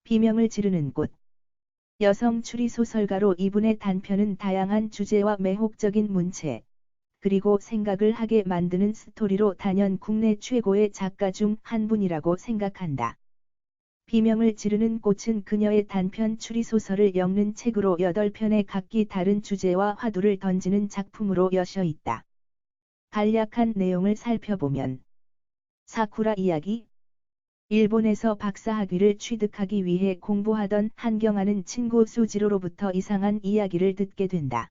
비명을 지르는 꽃. 여성 추리소설가로 이분의 단편은 다양한 주제와 매혹적인 문체, 그리고 생각을 하게 만드는 스토리로 단연 국내 최고의 작가 중 한 분이라고 생각한다. 비명을 지르는 꽃은 그녀의 단편 추리소설을 엮는 책으로 8편의 각기 다른 주제와 화두를 던지는 작품으로 여셔 있다. 간략한 내용을 살펴보면 사쿠라 이야기. 일본에서 박사학위를 취득하기 위해 공부하던 한경아는 친구 수지로로부터 이상한 이야기를 듣게 된다.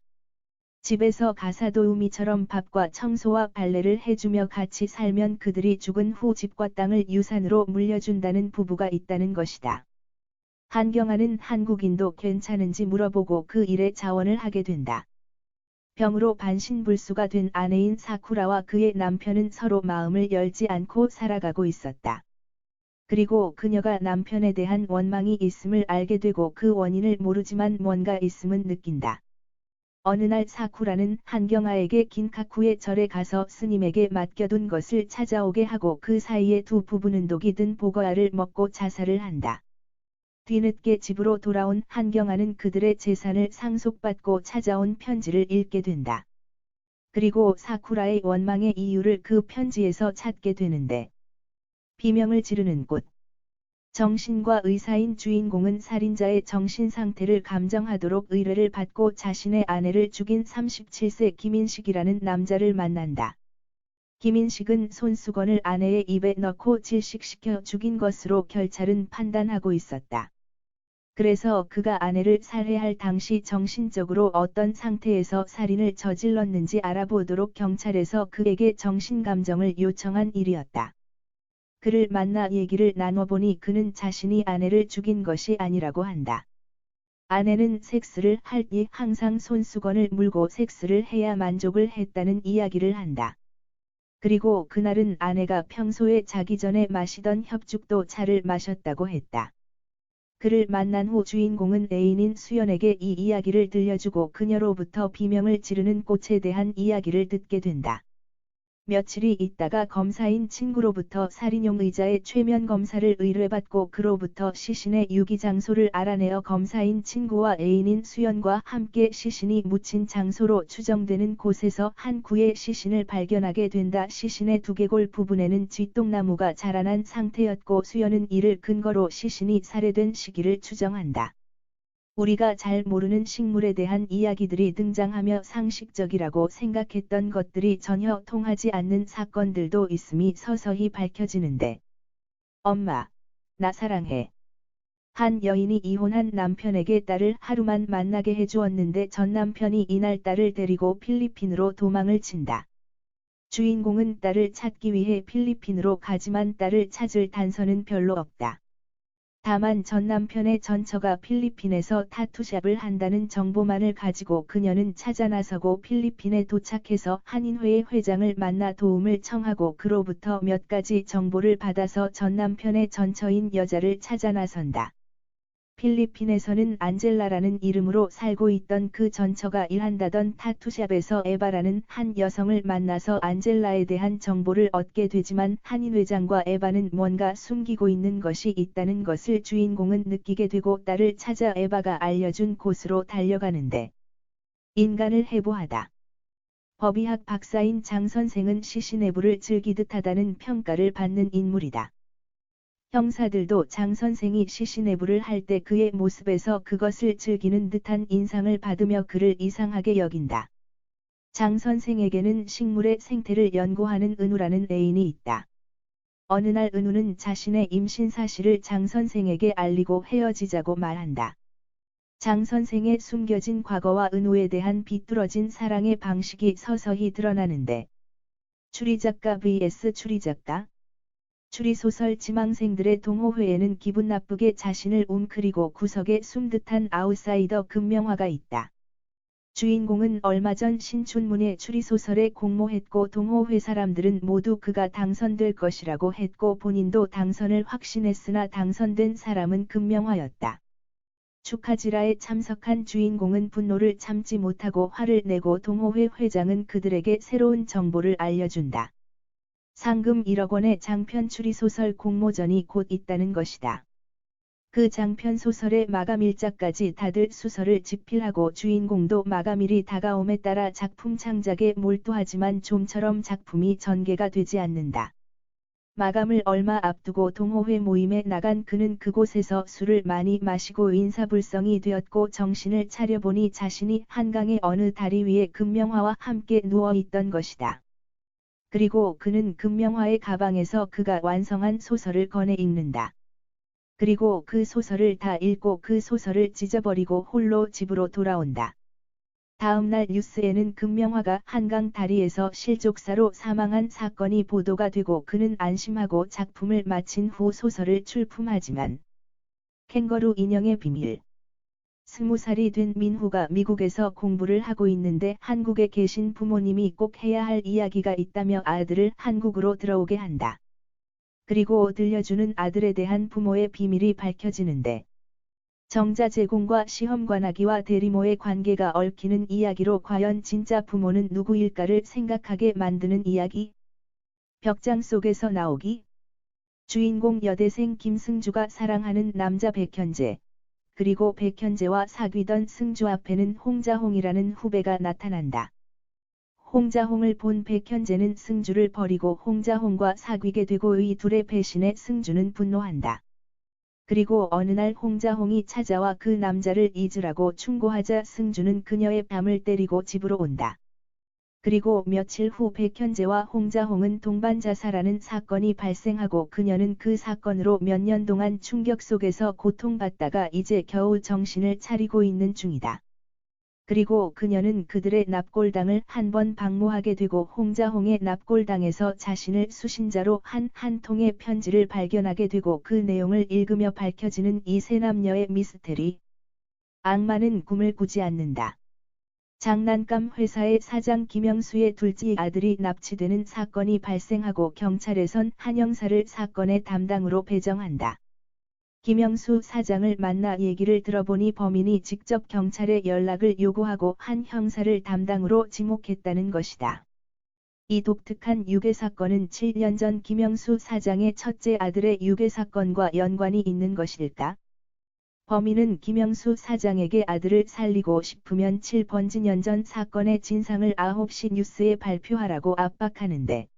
집에서 가사도우미처럼 밥과 청소와 빨래를 해주며 같이 살면 그들이 죽은 후 집과 땅을 유산으로 물려준다는 부부가 있다는 것이다. 한경아는 한국인도 괜찮은지 물어보고 그 일에 자원을 하게 된다. 병으로 반신불수가 된 아내인 사쿠라와 그의 남편은 서로 마음을 열지 않고 살아가고 있었다. 그리고 그녀가 남편에 대한 원망이 있음을 알게 되고 그 원인을 모르지만 뭔가 있음은 느낀다. 어느 날 사쿠라는 한경아에게 긴카쿠의 절에 가서 스님에게 맡겨둔 것을 찾아오게 하고 그 사이에 두 부부는 독이 든 보거야를 먹고 자살을 한다. 뒤늦게 집으로 돌아온 한경아는 그들의 재산을 상속받고 찾아온 편지를 읽게 된다. 그리고 사쿠라의 원망의 이유를 그 편지에서 찾게 되는데 비명을 지르는 꽃. 정신과 의사인 주인공은 살인자의 정신 상태를 감정하도록 의뢰를 받고 자신의 아내를 죽인 37세 김인식이라는 남자를 만난다. 김인식은 손수건을 아내의 입에 넣고 질식시켜 죽인 것으로 경찰은 판단하고 있었다. 그래서 그가 아내를 살해할 당시 정신적으로 어떤 상태에서 살인을 저질렀는지 알아보도록 경찰에서 그에게 정신감정을 요청한 일이었다. 그를 만나 얘기를 나눠보니 그는 자신이 아내를 죽인 것이 아니라고 한다. 아내는 섹스를 할 때 항상 손수건을 물고 섹스를 해야 만족을 했다는 이야기를 한다. 그리고 그날은 아내가 평소에 자기 전에 마시던 협죽도 차를 마셨다고 했다. 그를 만난 후 주인공은 애인인 수연에게 이 이야기를 들려주고 그녀로부터 비명을 지르는 꽃에 대한 이야기를 듣게 된다. 며칠이 있다가 검사인 친구로부터 살인용 의자의 최면 검사를 의뢰받고 그로부터 시신의 유기 장소를 알아내어 검사인 친구와 애인인 수연과 함께 시신이 묻힌 장소로 추정되는 곳에서 한 구의 시신을 발견하게 된다. 시신의 두개골 부분에는 쥐똥나무가 자라난 상태였고 수연은 이를 근거로 시신이 살해된 시기를 추정한다. 우리가 잘 모르는 식물에 대한 이야기들이 등장하며 상식적이라고 생각했던 것들이 전혀 통하지 않는 사건들도 있음이 서서히 밝혀지는데. 엄마, 나 사랑해. 한 여인이 이혼한 남편에게 딸을 하루만 만나게 해주었는데 전 남편이 이날 딸을 데리고 필리핀으로 도망을 친다. 주인공은 딸을 찾기 위해 필리핀으로 가지만 딸을 찾을 단서는 별로 없다. 다만 전 남편의 전처가 필리핀에서 타투샵을 한다는 정보만을 가지고 그녀는 찾아 나서고 필리핀에 도착해서 한인회의 회장을 만나 도움을 청하고 그로부터 몇 가지 정보를 받아서 전 남편의 전처인 여자를 찾아 나선다. 필리핀에서는 안젤라라는 이름으로 살고 있던 그 전처가 일한다던 타투샵에서 에바라는 한 여성을 만나서 안젤라에 대한 정보를 얻게 되지만 한인 회장과 에바는 뭔가 숨기고 있는 것이 있다는 것을 주인공은 느끼게 되고 딸을 찾아 에바가 알려준 곳으로 달려가는데 인간을 해부하다. 법의학 박사인 장 선생은 시신해부를 즐기듯 하다는 평가를 받는 인물이다. 형사들도 장 선생이 시신해부를 할 때 그의 모습에서 그것을 즐기는 듯한 인상을 받으며 그를 이상하게 여긴다. 장 선생에게는 식물의 생태를 연구하는 은우라는 애인이 있다. 어느 날 은우는 자신의 임신 사실을 장 선생에게 알리고 헤어지자고 말한다. 장 선생의 숨겨진 과거와 은우에 대한 비뚤어진 사랑의 방식이 서서히 드러나는데 추리작가 vs 추리작가. 추리소설 지망생들의 동호회에는 기분 나쁘게 자신을 웅크리고 구석에 숨 듯한 아웃사이더 금명화가 있다. 주인공은 얼마 전 신춘문예 추리소설에 공모했고 동호회 사람들은 모두 그가 당선될 것이라고 했고 본인도 당선을 확신했으나 당선된 사람은 금명화였다. 축하지라에 참석한 주인공은 분노를 참지 못하고 화를 내고 동호회 회장은 그들에게 새로운 정보를 알려준다. 상금 1억 원의 장편 추리소설 공모전이 곧 있다는 것이다. 그 장편 소설의 마감일자까지 다들 수설을 집필하고 주인공도 마감일이 다가옴에 따라 작품 창작에 몰두하지만 좀처럼 작품이 전개가 되지 않는다. 마감을 얼마 앞두고 동호회 모임에 나간 그는 그곳에서 술을 많이 마시고 인사불성이 되었고 정신을 차려보니 자신이 한강의 어느 다리 위에 금명화와 함께 누워 있던 것이다. 그리고 그는 금명화의 가방에서 그가 완성한 소설을 꺼내 읽는다. 그리고 그 소설을 다 읽고 그 소설을 찢어버리고 홀로 집으로 돌아온다. 다음날 뉴스에는 금명화가 한강 다리에서 실족사로 사망한 사건이 보도가 되고 그는 안심하고 작품을 마친 후 소설을 출품하지만 캥거루 인형의 비밀 20살이 된 민후가 미국에서 공부를 하고 있는데 한국에 계신 부모님이 꼭 해야 할 이야기가 있다며 아들을 한국으로 들어오게 한다. 그리고 들려주는 아들에 대한 부모의 비밀이 밝혀지는데 정자 제공과 시험관아기와 대리모의 관계가 얽히는 이야기로 과연 진짜 부모는 누구일까를 생각하게 만드는 이야기. 벽장 속에서 나오기. 주인공 여대생 김승주가 사랑하는 남자 백현재. 그리고 백현재와 사귀던 승주 앞에는 홍자홍이라는 후배가 나타난다. 홍자홍을 본 백현재는 승주를 버리고 홍자홍과 사귀게 되고 이 둘의 배신에 승주는 분노한다. 그리고 어느 날 홍자홍이 찾아와 그 남자를 잊으라고 충고하자 승주는 그녀의 뺨을 때리고 집으로 온다. 그리고 며칠 후 백현재와 홍자홍은 동반 자살하는 사건이 발생하고 그녀는 그 사건으로 몇 년 동안 충격 속에서 고통받다가 이제 겨우 정신을 차리고 있는 중이다. 그리고 그녀는 그들의 납골당을 한 번 방문하게 되고 홍자홍의 납골당에서 자신을 수신자로 한 통의 편지를 발견하게 되고 그 내용을 읽으며 밝혀지는 이 세 남녀의 미스테리. 악마는 꿈을 꾸지 않는다. 장난감 회사의 사장 김영수의 둘째 아들이 납치되는 사건이 발생하고 경찰에선 한 형사를 사건의 담당으로 배정한다. 김영수 사장을 만나 얘기를 들어보니 범인이 직접 경찰에 연락을 요구하고 한 형사를 담당으로 지목했다는 것이다. 이 독특한 유괴 사건은 7년 전 김영수 사장의 첫째 아들의 유괴 사건과 연관이 있는 것일까? 범인은 김영수 사장에게 아들을 살리고 싶으면 7번지년 전 사건의 진상을 9시 뉴스에 발표하라고 압박하는데